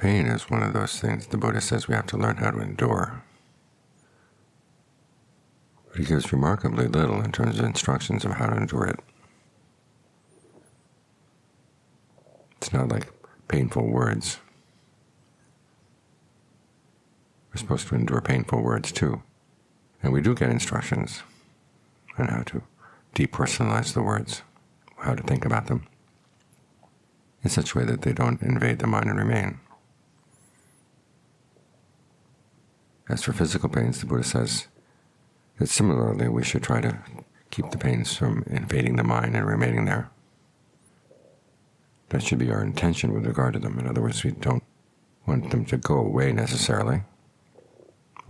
Pain is one of those things the Buddha says we have to learn how to endure. But he gives remarkably little in terms of instructions of how to endure it. It's not like painful words. We're supposed to endure painful words too. And we do get instructions on how to depersonalize the words, how to think about them, in such a way that they don't invade the mind and remain. As for physical pains, the Buddha says that similarly we should try to keep the pains from invading the mind and remaining there. That should be our intention with regard to them. In other words, we don't want them to go away necessarily.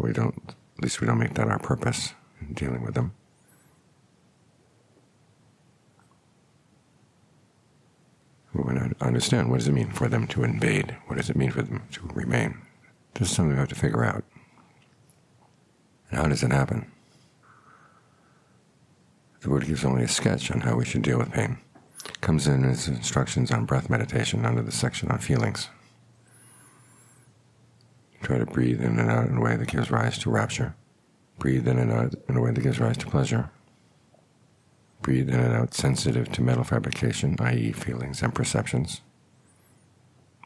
At least we don't make that our purpose in dealing with them. We want to understand, what does it mean for them to invade? What does it mean for them to remain? This is something we have to figure out. And how does it happen? The Buddha gives only a sketch on how we should deal with pain. It comes in as instructions on breath meditation under the section on feelings. Try to breathe in and out in a way that gives rise to rapture. Breathe in and out in a way that gives rise to pleasure. Breathe in and out sensitive to mental fabrication, i.e. feelings and perceptions.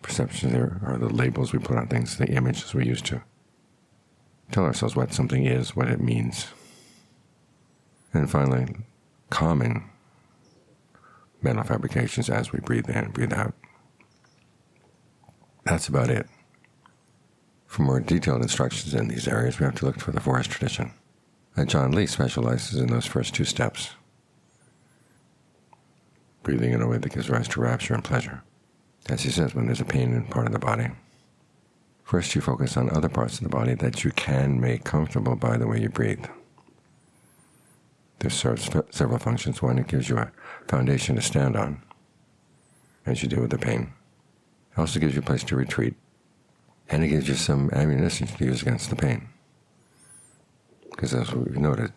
Perceptions are the labels we put on things, the images we use to tell ourselves what something is, what it means. And finally, calming mental fabrications as we breathe in and breathe out. That's about it. For more detailed instructions in these areas, we have to look for the forest tradition. John Lee specializes in those first two steps, breathing in a way that gives rise to rapture and pleasure. As he says, when there's a pain in part of the body, first you focus on other parts of the body that you can make comfortable by the way you breathe. This serves several functions. One, it gives you a foundation to stand on as you deal with the pain. It also gives you a place to retreat. And it gives you some ammunition to use against the pain. Because as we've noted,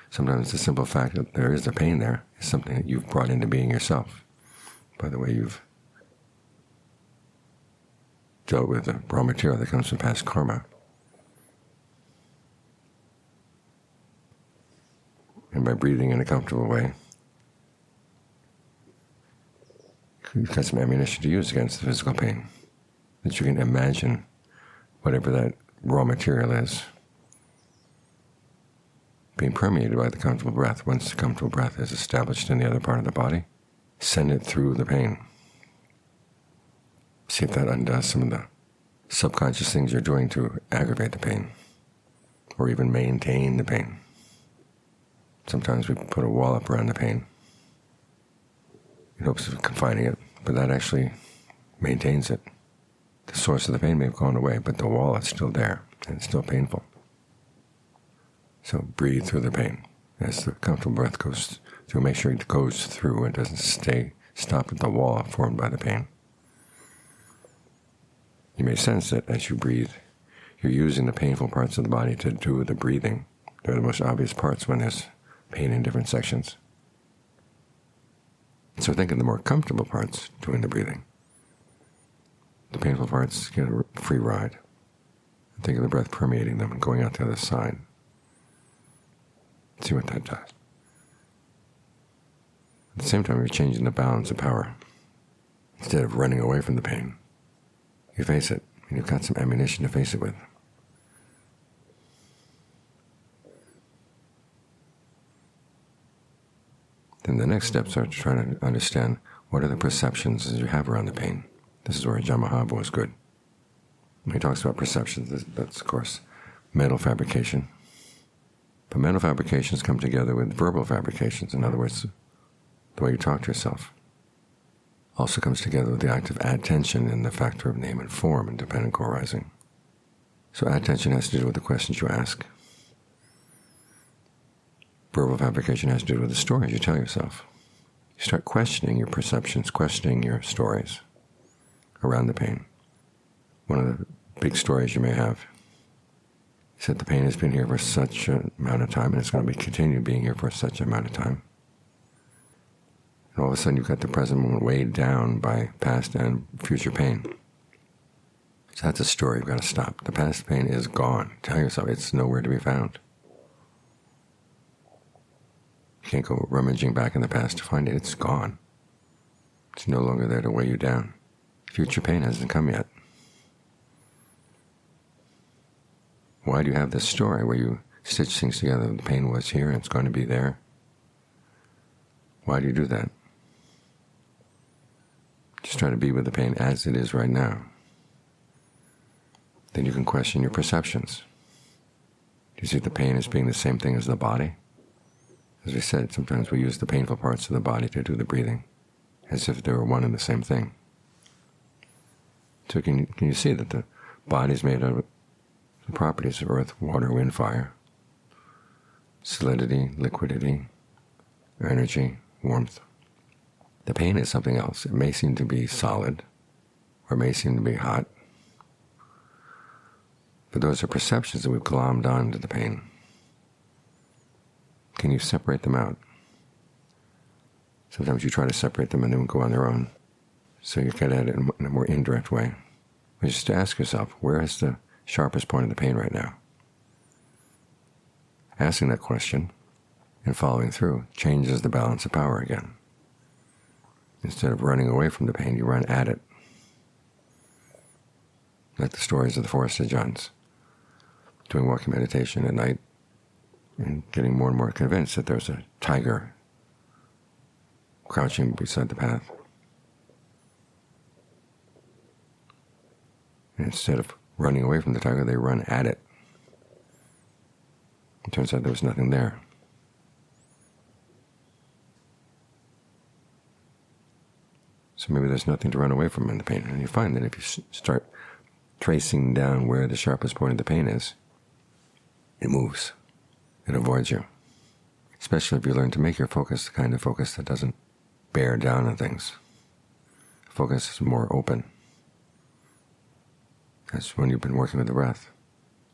sometimes the simple fact that there is a pain there is something that you've brought into being yourself by the way you've dealt with the raw material that comes from past karma. And by breathing in a comfortable way, you've got some ammunition to use against the physical pain, that you can imagine whatever that raw material is being permeated by the comfortable breath. Once the comfortable breath is established in the other part of the body, send it through the pain. See if that undoes some of the subconscious things you're doing to aggravate the pain, or even maintain the pain. Sometimes we put a wall up around the pain in hopes of confining it, but that actually maintains it. The source of the pain may have gone away, but the wall is still there, and it's still painful. So breathe through the pain. As the comfortable breath goes through, make sure it goes through and doesn't stop at the wall formed by the pain. You may sense that as you breathe, you're using the painful parts of the body to do the breathing. They're the most obvious parts when there's pain in different sections. So think of the more comfortable parts doing the breathing. The painful parts get a free ride. Think of the breath permeating them and going out the other side. See what that does. At the same time, you're changing the balance of power. Instead of running away from the pain, you face it, and you've got some ammunition to face it with. Then the next steps are to try to understand what are the perceptions that you have around the pain. This is where Jamahaba was good. When he talks about perceptions, that's, of course, mental fabrication. But mental fabrications come together with verbal fabrications. In other words, the way you talk to yourself also comes together with the act of attention and the factor of name and form and dependent co-arising. So attention has to do with the questions you ask. Verbal fabrication has to do with the stories you tell yourself. You start questioning your perceptions, questioning your stories around the pain. One of the big stories you may have is that the pain has been here for such an amount of time, and it's going to continue being here for such an amount of time. And all of a sudden you've got the present moment weighed down by past and future pain. So that's a story you've got to stop. The past pain is gone. Tell yourself it's nowhere to be found. You can't go rummaging back in the past to find it. It's gone. It's no longer there to weigh you down. Future pain hasn't come yet. Why do you have this story where you stitch things together? The pain was here and it's going to be there. Why do you do that? Just try to be with the pain as it is right now. Then you can question your perceptions. Do you see the pain as being the same thing as the body? As we said, sometimes we use the painful parts of the body to do the breathing, as if they were one and the same thing. So can you see that the body is made of the properties of earth, water, wind, fire, solidity, liquidity, energy, warmth. The pain is something else. It may seem to be solid, or it may seem to be hot, but those are perceptions that we've glommed onto the pain. Can you separate them out? Sometimes you try to separate them and they will go on their own. So you get at it in a more indirect way. But just to ask yourself, where is the sharpest point of the pain right now? Asking that question and following through changes the balance of power again. Instead of running away from the pain, you run at it. Like the stories of the forested Johns, doing walking meditation at night and getting more and more convinced that there's a tiger crouching beside the path. And instead of running away from the tiger, they run at it. It turns out there was nothing there. So maybe there's nothing to run away from in the pain. And you find that if you start tracing down where the sharpest point of the pain is, it moves. It avoids you. Especially if you learn to make your focus the kind of focus that doesn't bear down on things. Focus is more open. That's when you've been working with the breath.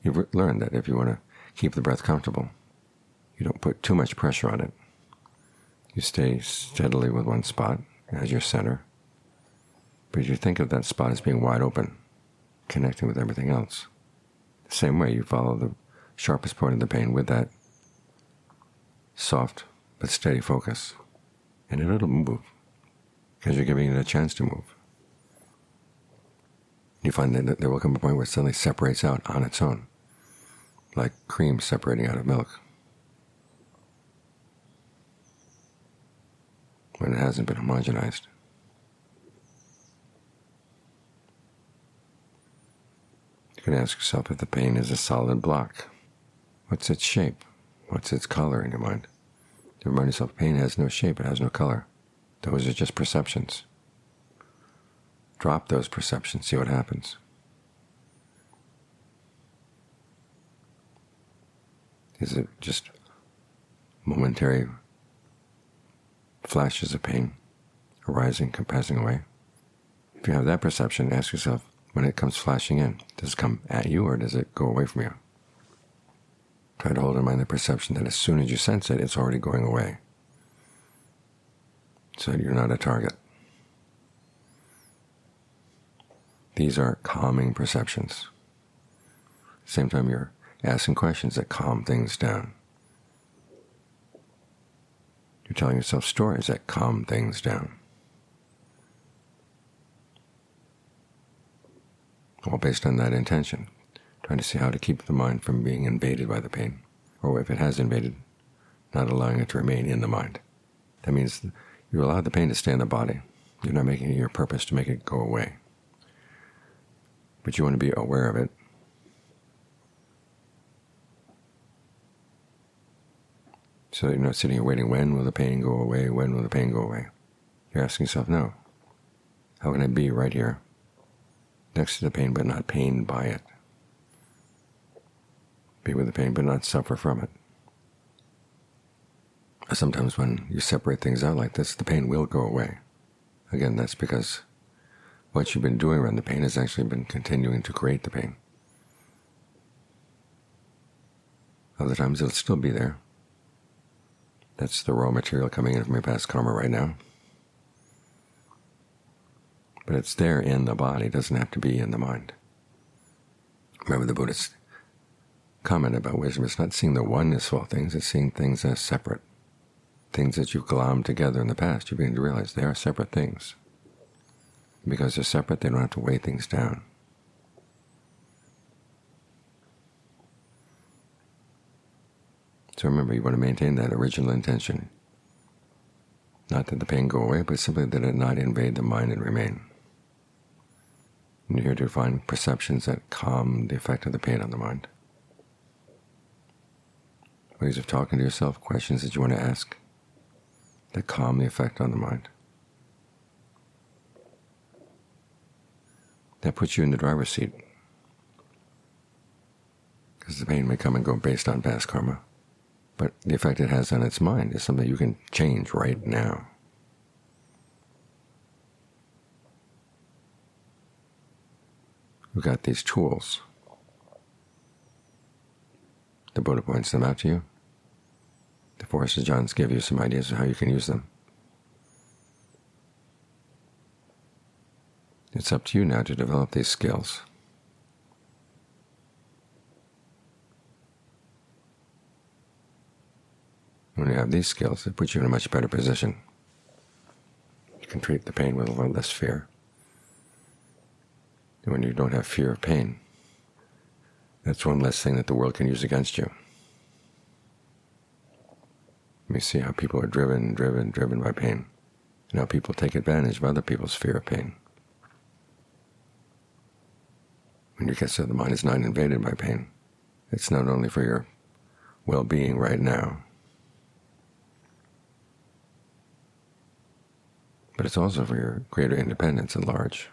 You've learned that if you want to keep the breath comfortable, you don't put too much pressure on it. You stay steadily with one spot as your center, but you think of that spot as being wide open, connecting with everything else. The same way you follow the sharpest point of the pain with that soft but steady focus, and it'll move because you're giving it a chance to move. You find that there will come a point where it suddenly separates out on its own, like cream separating out of milk, when it hasn't been homogenized. You can ask yourself if the pain is a solid block. What's its shape? What's its color in your mind? To remind yourself, pain has no shape, it has no color. Those are just perceptions. Drop those perceptions, see what happens. Is it just momentary flashes of pain arising, passing away? If you have that perception, ask yourself, when it comes flashing in, does it come at you or does it go away from you? Try to hold in mind the perception that as soon as you sense it, it's already going away, so you're not a target. These are calming perceptions. At the same time, you're asking questions that calm things down. You're telling yourself stories that calm things down. All based on that intention, trying to see how to keep the mind from being invaded by the pain, or if it has invaded, not allowing it to remain in the mind. That means you allow the pain to stay in the body. You're not making it your purpose to make it go away. But you want to be aware of it. So that you're not sitting here waiting, when will the pain go away, when will the pain go away? You're asking yourself, no. How can I be right here, next to the pain, but not pained by it? Be with the pain, but not suffer from it. Sometimes when you separate things out like this, the pain will go away. Again, that's because what you've been doing around the pain has actually been continuing to create the pain. Other times it'll still be there. That's the raw material coming in from your past karma right now. But it's there in the body, it doesn't have to be in the mind. Remember the Buddhist comment about wisdom. It's not seeing the oneness of all things, it's seeing things as separate. Things that you've glommed together in the past, you begin to realize they are separate things. Because they're separate, they don't have to weigh things down. So remember, you want to maintain that original intention. Not that the pain go away, but simply that it not invade the mind and remain. And you're here to find perceptions that calm the effect of the pain on the mind. Ways of talking to yourself, questions that you want to ask that calm the effect on the mind. That puts you in the driver's seat, because the pain may come and go based on past karma, but the effect it has on its mind is something you can change right now. We've got these tools. The Buddha points them out to you. The Four Sajjans give you some ideas of how you can use them. It's up to you now to develop these skills. When you have these skills, it puts you in a much better position. You can treat the pain with a little less fear. And when you don't have fear of pain, that's one less thing that the world can use against you. We see how people are driven by pain, and how people take advantage of other people's fear of pain. When you get so the mind is not invaded by pain, it's not only for your well-being right now, but it's also for your greater independence at large.